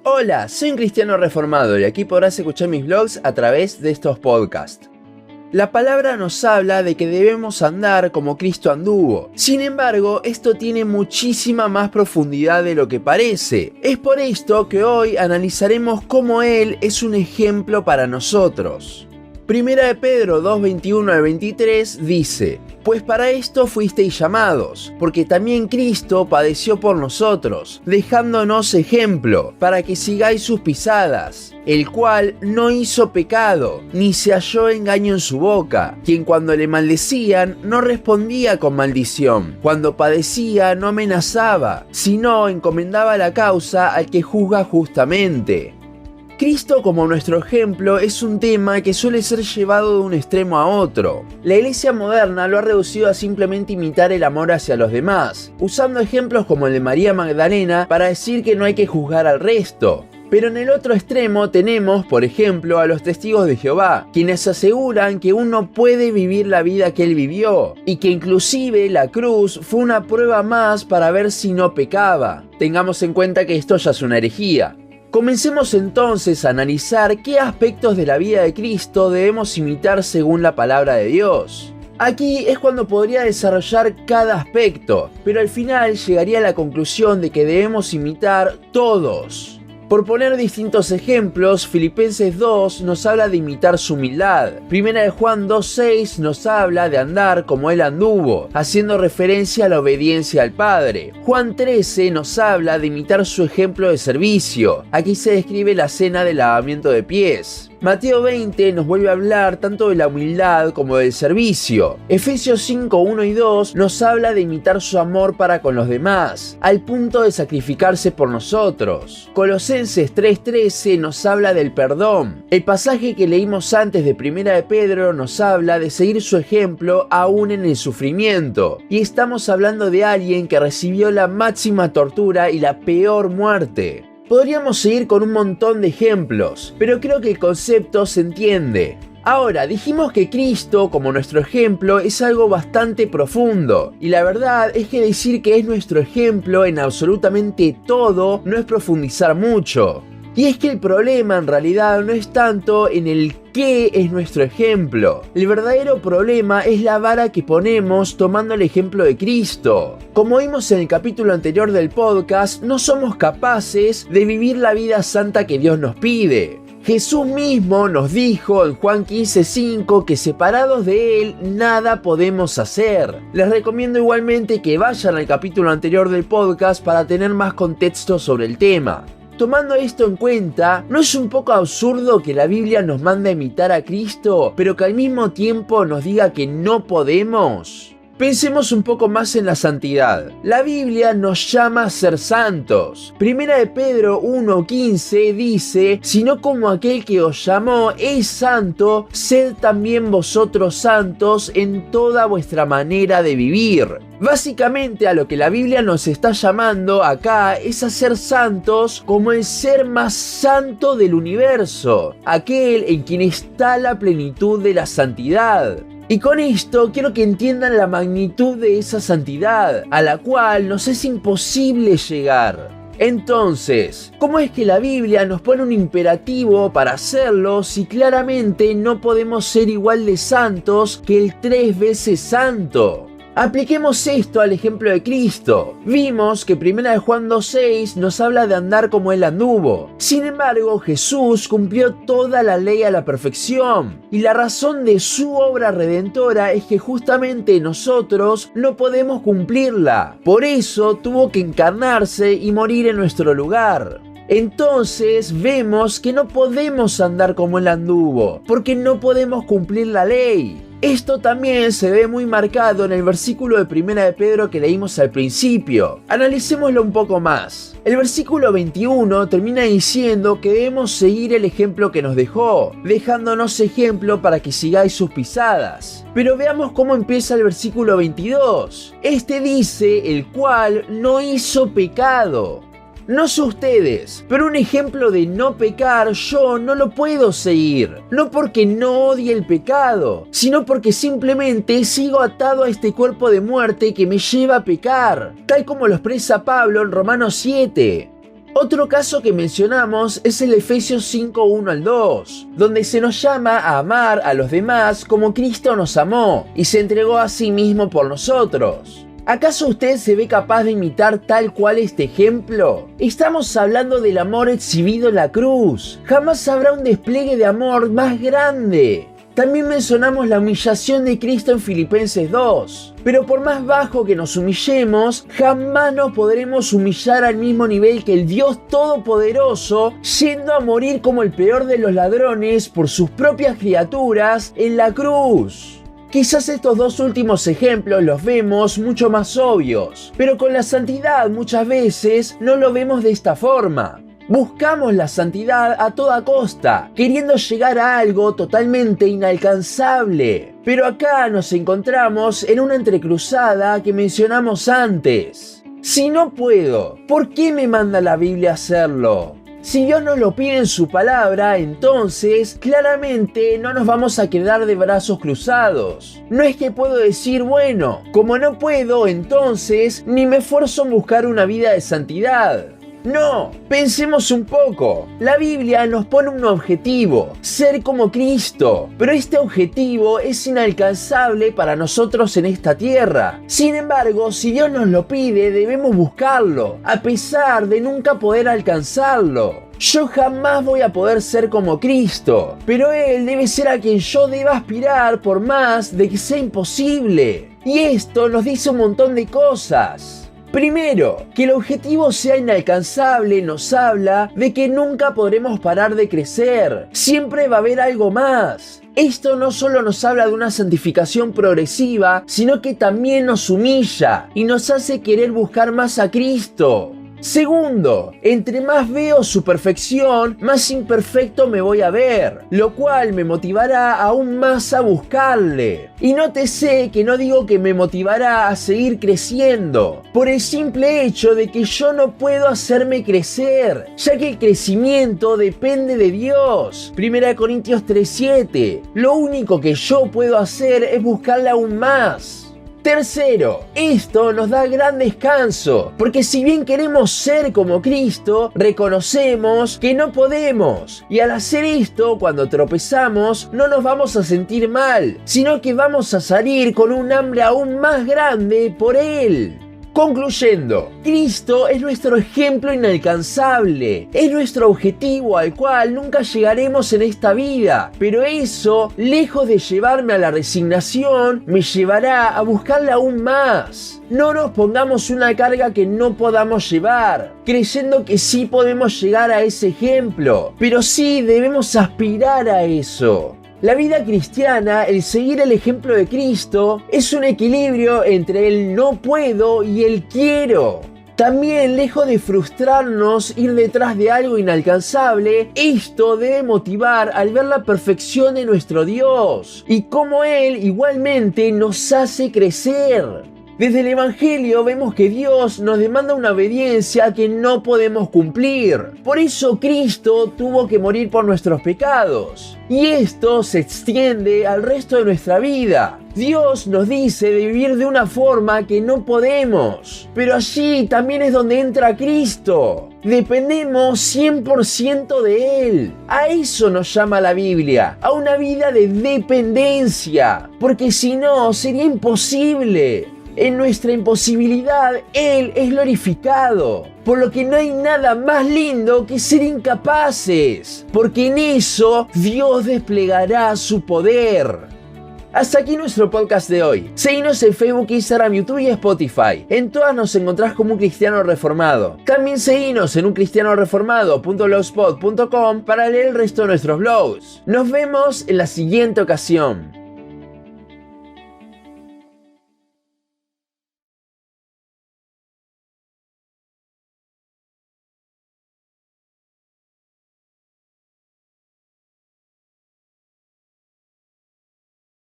Hola, soy un cristiano reformado y aquí podrás escuchar mis vlogs a través de estos podcasts. La palabra nos habla de que debemos andar como Cristo anduvo. Sin embargo, esto tiene muchísima más profundidad de lo que parece. Es por esto que hoy analizaremos cómo Él es un ejemplo para nosotros. Primera de Pedro 2:21 al 23 dice: Pues para esto fuisteis llamados, porque también Cristo padeció por nosotros, dejándonos ejemplo, para que sigáis sus pisadas, el cual no hizo pecado, ni se halló engaño en su boca, quien cuando le maldecían no respondía con maldición, cuando padecía no amenazaba, sino encomendaba la causa al que juzga justamente. Cristo como nuestro ejemplo es un tema que suele ser llevado de un extremo a otro. La iglesia moderna lo ha reducido a simplemente imitar el amor hacia los demás, usando ejemplos como el de María Magdalena para decir que no hay que juzgar al resto. Pero en el otro extremo tenemos, por ejemplo, a los testigos de Jehová, quienes aseguran que uno puede vivir la vida que él vivió, y que inclusive la cruz fue una prueba más para ver si no pecaba. Tengamos en cuenta que esto ya es una herejía. Comencemos entonces a analizar qué aspectos de la vida de Cristo debemos imitar según la palabra de Dios. Aquí es cuando podría desarrollar cada aspecto, pero al final llegaría a la conclusión de que debemos imitar todos. Por poner distintos ejemplos, Filipenses 2 nos habla de imitar su humildad. Primera de Juan 2:6 nos habla de andar como él anduvo, haciendo referencia a la obediencia al Padre. Juan 13 nos habla de imitar su ejemplo de servicio. Aquí se describe la cena del lavamiento de pies. Mateo 20 nos vuelve a hablar tanto de la humildad como del servicio. Efesios 5, 1 y 2 nos habla de imitar su amor para con los demás, al punto de sacrificarse por nosotros. Colosenses 3:13 nos habla del perdón. El pasaje que leímos antes de Primera de Pedro nos habla de seguir su ejemplo aún en el sufrimiento. Y estamos hablando de alguien que recibió la máxima tortura y la peor muerte. Podríamos seguir con un montón de ejemplos, pero creo que el concepto se entiende. Ahora, dijimos que Cristo, como nuestro ejemplo, es algo bastante profundo, y la verdad es que decir que es nuestro ejemplo en absolutamente todo no es profundizar mucho. Y es que el problema en realidad no es tanto en el qué es nuestro ejemplo. El verdadero problema es la vara que ponemos tomando el ejemplo de Cristo. Como vimos en el capítulo anterior del podcast, no somos capaces de vivir la vida santa que Dios nos pide. Jesús mismo nos dijo en Juan 15:5 que separados de Él nada podemos hacer. Les recomiendo igualmente que vayan al capítulo anterior del podcast para tener más contexto sobre el tema. Tomando esto en cuenta, ¿no es un poco absurdo que la Biblia nos mande a imitar a Cristo, pero que al mismo tiempo nos diga que no podemos? Pensemos un poco más en la santidad. La Biblia nos llama a ser santos. Primera de Pedro 1:15 dice: sino como aquel que os llamó es santo, sed también vosotros santos en toda vuestra manera de vivir. Básicamente a lo que la Biblia nos está llamando acá es a ser santos como el ser más santo del universo, aquel en quien está la plenitud de la santidad. Y con esto quiero que entiendan la magnitud de esa santidad, a la cual nos es imposible llegar. Entonces, ¿cómo es que la Biblia nos pone un imperativo para hacerlo si claramente no podemos ser igual de santos que el 3 veces santo? Apliquemos esto al ejemplo de Cristo. Vimos que Primera de Juan 2:6 nos habla de andar como Él anduvo. Sin embargo, Jesús cumplió toda la ley a la perfección. Y la razón de su obra redentora es que justamente nosotros no podemos cumplirla. Por eso tuvo que encarnarse y morir en nuestro lugar. Entonces vemos que no podemos andar como Él anduvo, porque no podemos cumplir la ley. Esto también se ve muy marcado en el versículo de Primera de Pedro que leímos al principio. Analicémoslo un poco más. El versículo 21 termina diciendo que debemos seguir el ejemplo que nos dejó, dejándonos ejemplo para que sigáis sus pisadas. Pero veamos cómo empieza el versículo 22. Este dice: el cual no hizo pecado. No sé ustedes, pero un ejemplo de no pecar yo no lo puedo seguir. No porque no odie el pecado, sino porque simplemente sigo atado a este cuerpo de muerte que me lleva a pecar, tal como lo expresa Pablo en Romanos 7. Otro caso que mencionamos es el Efesios 5, 1 al 2, donde se nos llama a amar a los demás como Cristo nos amó y se entregó a sí mismo por nosotros. ¿Acaso usted se ve capaz de imitar tal cual este ejemplo? Estamos hablando del amor exhibido en la cruz. Jamás habrá un despliegue de amor más grande. También mencionamos la humillación de Cristo en Filipenses 2. Pero por más bajo que nos humillemos, jamás nos podremos humillar al mismo nivel que el Dios Todopoderoso, yendo a morir como el peor de los ladrones por sus propias criaturas en la cruz. Quizás estos dos últimos ejemplos los vemos mucho más obvios, pero con la santidad muchas veces no lo vemos de esta forma. Buscamos la santidad a toda costa, queriendo llegar a algo totalmente inalcanzable. Pero acá nos encontramos en una entrecruzada que mencionamos antes. Si no puedo, ¿por qué me manda la Biblia a hacerlo? Si Dios nos lo pide en su palabra, entonces claramente no nos vamos a quedar de brazos cruzados. No es que puedo decir, bueno, como no puedo, entonces ni me esfuerzo en buscar una vida de santidad. No, pensemos un poco. La Biblia nos pone un objetivo, ser como Cristo, pero este objetivo es inalcanzable para nosotros en esta tierra. Sin embargo, si Dios nos lo pide, debemos buscarlo, a pesar de nunca poder alcanzarlo. Yo jamás voy a poder ser como Cristo, pero Él debe ser a quien yo deba aspirar por más de que sea imposible. Y esto nos dice un montón de cosas. Primero, que el objetivo sea inalcanzable nos habla de que nunca podremos parar de crecer. Siempre va a haber algo más. Esto no solo nos habla de una santificación progresiva, sino que también nos humilla y nos hace querer buscar más a Cristo. Segundo, entre más veo su perfección, más imperfecto me voy a ver, lo cual me motivará aún más a buscarle. Y nótese que no digo que me motivará a seguir creciendo, por el simple hecho de que yo no puedo hacerme crecer, ya que el crecimiento depende de Dios. 1 Corintios 3:7. Lo único que yo puedo hacer es buscarle aún más. Tercero, esto nos da gran descanso, porque si bien queremos ser como Cristo, reconocemos que no podemos. Y al hacer esto, cuando tropezamos, no nos vamos a sentir mal, sino que vamos a salir con un hambre aún más grande por Él. Concluyendo, Cristo es nuestro ejemplo inalcanzable, es nuestro objetivo al cual nunca llegaremos en esta vida, pero eso, lejos de llevarme a la resignación, me llevará a buscarla aún más. No nos pongamos una carga que no podamos llevar, creyendo que sí podemos llegar a ese ejemplo, pero sí debemos aspirar a eso. La vida cristiana, el seguir el ejemplo de Cristo, es un equilibrio entre el no puedo y el quiero. También, lejos de frustrarnos ir detrás de algo inalcanzable, esto debe motivar al ver la perfección de nuestro Dios y cómo Él igualmente nos hace crecer. Desde el Evangelio vemos que Dios nos demanda una obediencia que no podemos cumplir. Por eso Cristo tuvo que morir por nuestros pecados. Y esto se extiende al resto de nuestra vida. Dios nos dice de vivir de una forma que no podemos. Pero allí también es donde entra Cristo. Dependemos 100% de Él. A eso nos llama la Biblia, a una vida de dependencia. Porque si no, sería imposible. En nuestra imposibilidad, Él es glorificado, por lo que no hay nada más lindo que ser incapaces, porque en eso Dios desplegará su poder. Hasta aquí nuestro podcast de hoy. Seguinos en Facebook, Instagram, YouTube y Spotify. En todas nos encontrás como Un Cristiano Reformado. También seguinos en uncristianoreformado.blogspot.com para leer el resto de nuestros blogs. Nos vemos en la siguiente ocasión.